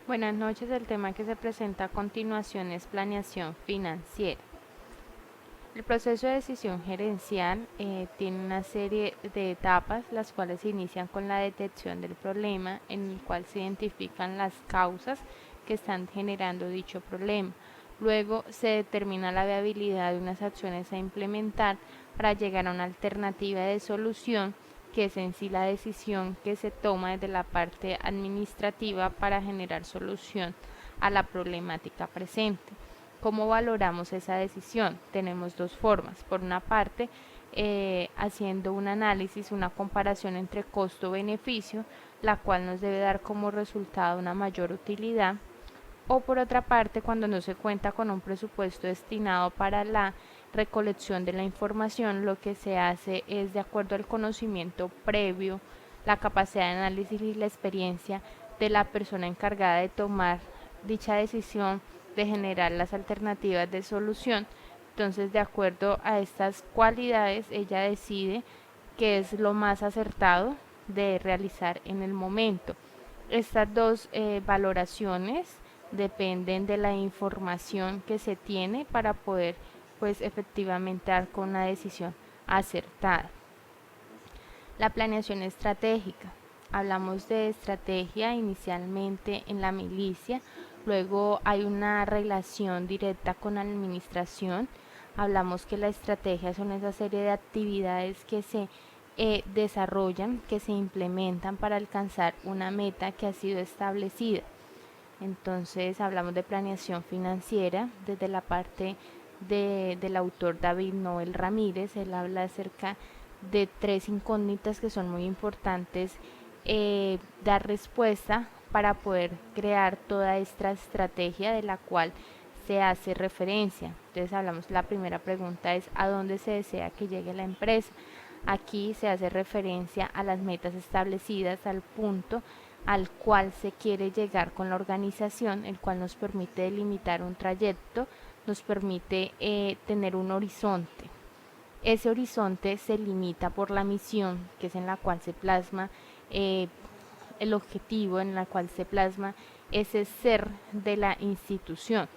Buenas noches, el tema que se presenta a continuación es planeación financiera. El proceso de decisión gerencial tiene una serie de etapas, las cuales se inician con la detección del problema, en el cual se identifican las causas que están generando dicho problema. Luego se determina la viabilidad de unas acciones a implementar para llegar a una alternativa de solución, que es en sí la decisión que se toma desde la parte administrativa para generar solución a la problemática presente. ¿Cómo valoramos esa decisión? Tenemos dos formas. Por una parte, haciendo un análisis, una comparación entre costo-beneficio, la cual nos debe dar como resultado una mayor utilidad. O por otra parte, cuando no se cuenta con un presupuesto destinado para la recolección de la información, lo que se hace es, de acuerdo al conocimiento previo, la capacidad de análisis y la experiencia de la persona encargada de tomar dicha decisión, de generar las alternativas de solución. Entonces, de acuerdo a estas cualidades, ella decide qué es lo más acertado de realizar en el momento. Estas dos valoraciones dependen de la información que se tiene para poder, pues, efectivamente dar con una decisión acertada. La planeación estratégica. Hablamos de estrategia inicialmente en la milicia, luego hay una relación directa con la administración. Hablamos que la estrategia son esa serie de actividades que se desarrollan, que se implementan para alcanzar una meta que ha sido establecida. Entonces hablamos de planeación financiera desde la parte del autor David Noel Ramírez. Él habla acerca de tres incógnitas que son muy importantes dar respuesta para poder crear toda esta estrategia de la cual se hace referencia. Entonces hablamos, la primera pregunta es ¿a dónde se desea que llegue la empresa? Aquí se hace referencia a las metas establecidas, al punto al cual se quiere llegar con la organización, el cual nos permite delimitar un trayecto, nos permite tener un horizonte. Ese horizonte se limita por la misión, que es en la cual se plasma el objetivo, en la cual se plasma ese ser de la institución.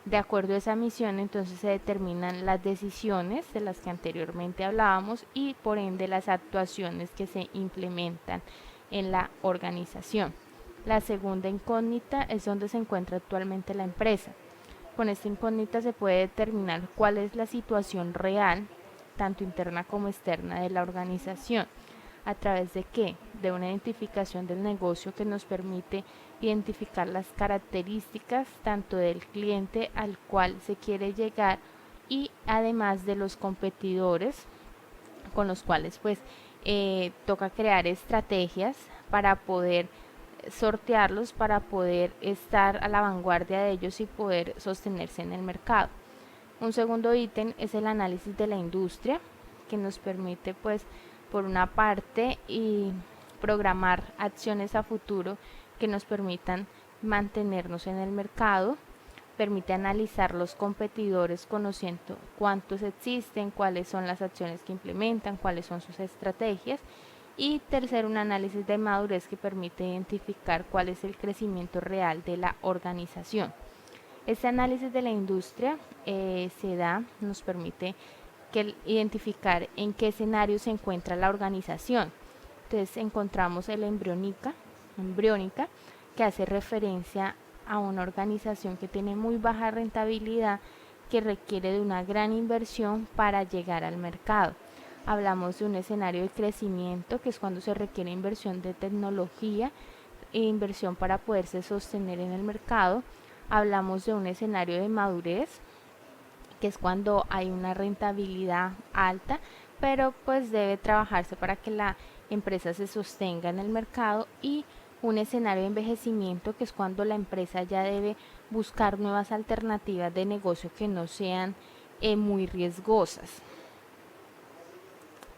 De acuerdo a esa misión, entonces se determinan las decisiones de las que anteriormente hablábamos y por ende las actuaciones que se implementan en la organización. La segunda incógnita es dónde se encuentra actualmente la empresa. Con esta incógnita se puede determinar cuál es la situación real, tanto interna como externa, de la organización. ¿A través de qué? De una identificación del negocio que nos permite identificar las características tanto del cliente al cual se quiere llegar y además de los competidores con los cuales pues toca crear estrategias para poder sortearlos, para poder estar a la vanguardia de ellos y poder sostenerse en el mercado. Un segundo ítem es el análisis de la industria, que nos permite pues por una parte y programar acciones a futuro que nos permitan mantenernos en el mercado, permite analizar los competidores conociendo cuántos existen, cuáles son las acciones que implementan, cuáles son sus estrategias. Y tercero, un análisis de madurez que permite identificar cuál es el crecimiento real de la organización. Este análisis de la industria nos permite identificar en qué escenario se encuentra la organización. Entonces encontramos el embriónica, que hace referencia a una organización que tiene muy baja rentabilidad, que requiere de una gran inversión para llegar al mercado. Hablamos de un escenario de crecimiento, que es cuando se requiere inversión de tecnología e inversión para poderse sostener en el mercado. Hablamos de un escenario de madurez, que es cuando hay una rentabilidad alta, pero pues debe trabajarse para que la empresa se sostenga en el mercado. Y un escenario de envejecimiento, que es cuando la empresa ya debe buscar nuevas alternativas de negocio que no sean muy riesgosas.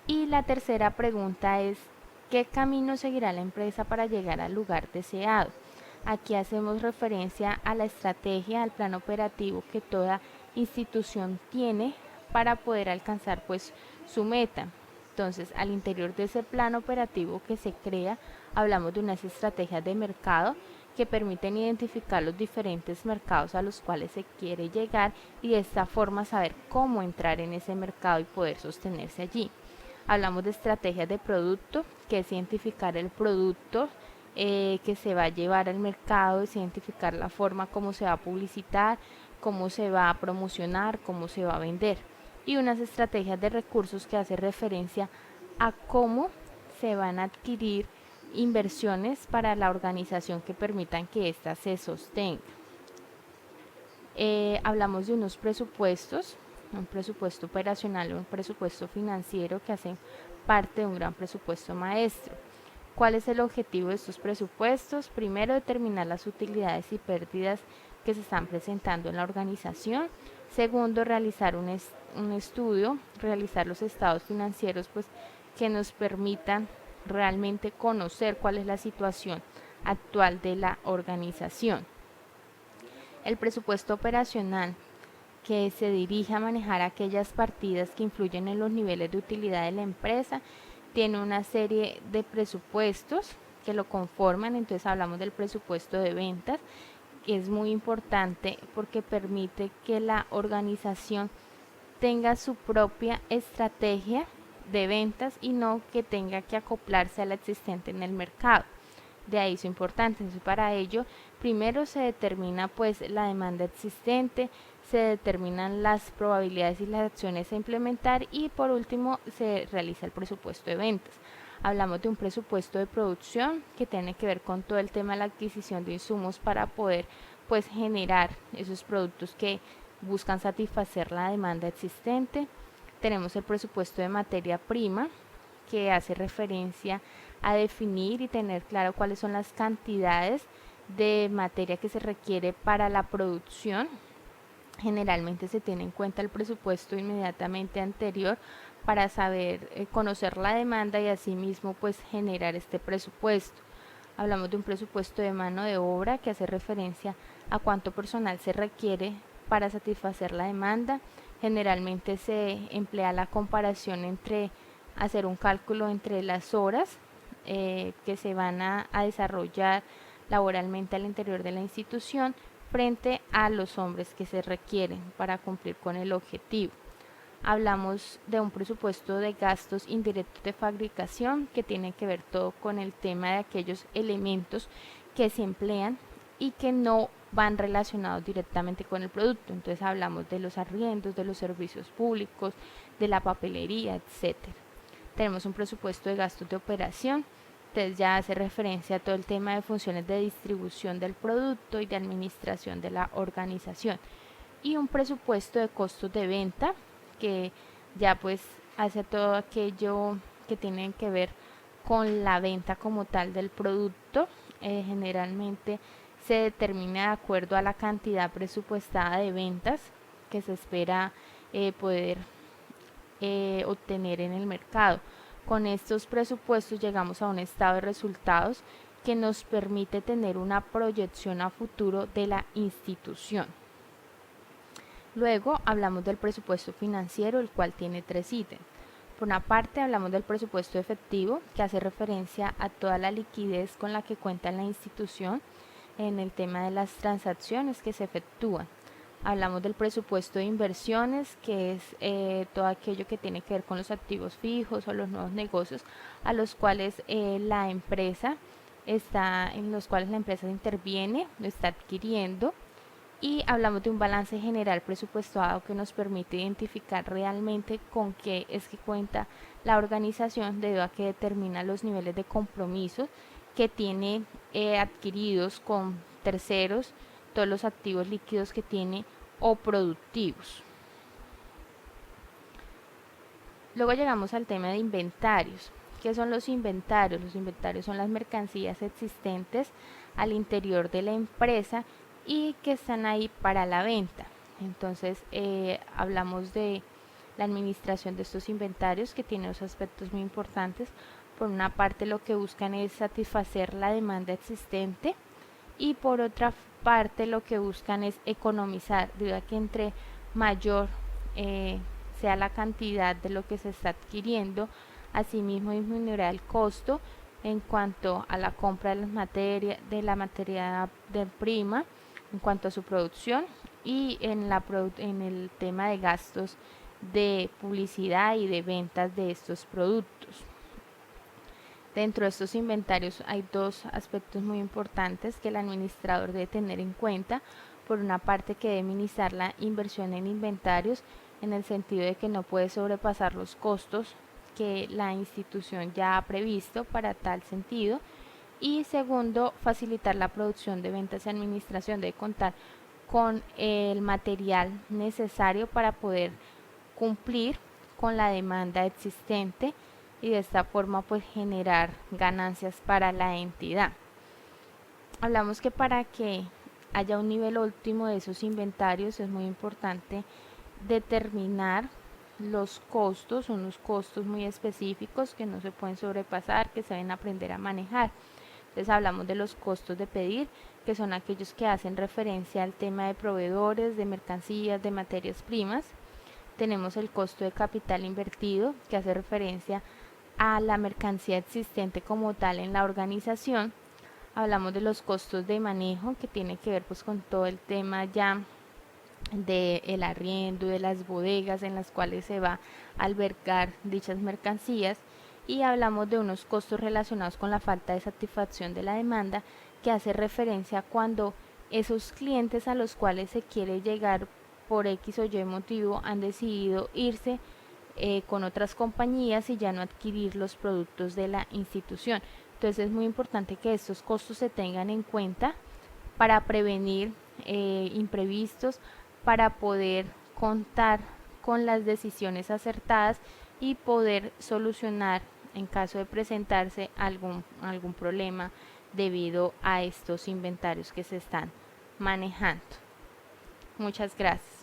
Y la tercera pregunta es, ¿qué camino seguirá la empresa para llegar al lugar deseado? Aquí hacemos referencia a la estrategia, al plan operativo que toda institución tiene para poder alcanzar pues su meta. Entonces, al interior de ese plan operativo que se crea, hablamos de unas estrategias de mercado que permiten identificar los diferentes mercados a los cuales se quiere llegar y de esta forma saber cómo entrar en ese mercado y poder sostenerse allí. Hablamos de estrategias de producto, que es identificar el producto que se va a llevar al mercado, es identificar la forma como se va a publicitar, cómo se va a promocionar, cómo se va a vender. Y unas estrategias de recursos que hace referencia a cómo se van a adquirir inversiones para la organización que permitan que ésta se sostenga. Hablamos de unos presupuestos, un presupuesto operacional o un presupuesto financiero que hacen parte de un gran presupuesto maestro. ¿Cuál es el objetivo de estos presupuestos? Primero, determinar las utilidades y pérdidas que se están presentando en la organización. Segundo, realizar un estudio, realizar los estados financieros pues, que nos permitan realmente conocer cuál es la situación actual de la organización. El presupuesto operacional, que se dirige a manejar aquellas partidas que influyen en los niveles de utilidad de la empresa, tiene una serie de presupuestos que lo conforman. Entonces hablamos del presupuesto de ventas, que es muy importante porque permite que la organización tenga su propia estrategia de ventas y no que tenga que acoplarse a la existente en el mercado. De ahí su importancia. Entonces, para ello, primero se determina pues la demanda existente, se determinan las probabilidades y las acciones a implementar y por último se realiza el presupuesto de ventas. Hablamos de un presupuesto de producción que tiene que ver con todo el tema de la adquisición de insumos para poder pues generar esos productos que buscan satisfacer la demanda existente. Tenemos el presupuesto de materia prima, que hace referencia a definir y tener claro cuáles son las cantidades de materia que se requiere para la producción. Generalmente se tiene en cuenta el presupuesto inmediatamente anterior para saber conocer la demanda y asimismo pues generar este presupuesto. Hablamos de un presupuesto de mano de obra que hace referencia a cuánto personal se requiere para satisfacer la demanda. Generalmente se emplea la comparación entre hacer un cálculo entre las horas que se van a desarrollar laboralmente al interior de la institución frente a los hombres que se requieren para cumplir con el objetivo. Hablamos de un presupuesto de gastos indirectos de fabricación que tiene que ver todo con el tema de aquellos elementos que se emplean y que no van relacionados directamente con el producto. Entonces hablamos de los arriendos, de los servicios públicos, de la papelería, etcétera. Tenemos un presupuesto de gastos de operación. Entonces ya hace referencia a todo el tema de funciones de distribución del producto y de administración de la organización. Y un presupuesto de costos de venta que ya pues hace todo aquello que tiene que ver con la venta como tal del producto. Generalmente se determina de acuerdo a la cantidad presupuestada de ventas que se espera poder obtener en el mercado. Con estos presupuestos llegamos a un estado de resultados que nos permite tener una proyección a futuro de la institución. Luego hablamos del presupuesto financiero, el cual tiene 3 ítems. Por una parte hablamos del presupuesto efectivo, que hace referencia a toda la liquidez con la que cuenta la institución en el tema de las transacciones que se efectúan. Hablamos del presupuesto de inversiones, que es todo aquello que tiene que ver con los activos fijos o los nuevos negocios a los cuales la empresa interviene, lo está adquiriendo. Y hablamos de un balance general presupuestado que nos permite identificar realmente con qué es que cuenta la organización debido a que determina los niveles de compromisos que tiene adquiridos con terceros, todos los activos líquidos que tiene o productivos. Luego llegamos al tema de inventarios. ¿Qué son los inventarios? Los inventarios son las mercancías existentes al interior de la empresa y que están ahí para la venta. Entonces hablamos de la administración de estos inventarios, que tiene dos aspectos muy importantes. Por una parte, lo que buscan es satisfacer la demanda existente y por otra parte lo que buscan es economizar, debido a que entre mayor sea la cantidad de lo que se está adquiriendo, asimismo disminuirá el costo en cuanto a la compra de la materia de prima, en cuanto a su producción, y en el tema de gastos de publicidad y de ventas de estos productos. Dentro de estos inventarios hay dos aspectos muy importantes que el administrador debe tener en cuenta. Por una parte, que debe minimizar la inversión en inventarios, en el sentido de que no puede sobrepasar los costos que la institución ya ha previsto para tal sentido. Y segundo, facilitar la producción de ventas y administración. Debe contar con el material necesario para poder cumplir con la demanda existente y de esta forma pues generar ganancias para la entidad. Hablamos que para que haya un nivel óptimo de esos inventarios es muy importante determinar los costos, unos costos muy específicos que no se pueden sobrepasar, que se deben aprender a manejar. Entonces hablamos de los costos de pedir, que son aquellos que hacen referencia al tema de proveedores, de mercancías, de materias primas. Tenemos el costo de capital invertido, que hace referencia a la mercancía existente como tal en la organización. Hablamos de los costos de manejo, que tiene que ver pues con todo el tema ya del arriendo, de las bodegas en las cuales se va a albergar dichas mercancías. Y hablamos de unos costos relacionados con la falta de satisfacción de la demanda, que hace referencia a cuando esos clientes a los cuales se quiere llegar por X o Y motivo han decidido irse con otras compañías y ya no adquirir los productos de la institución. Entonces es muy importante que estos costos se tengan en cuenta para prevenir imprevistos, para poder contar con las decisiones acertadas y poder solucionar en caso de presentarse algún problema debido a estos inventarios que se están manejando. Muchas gracias.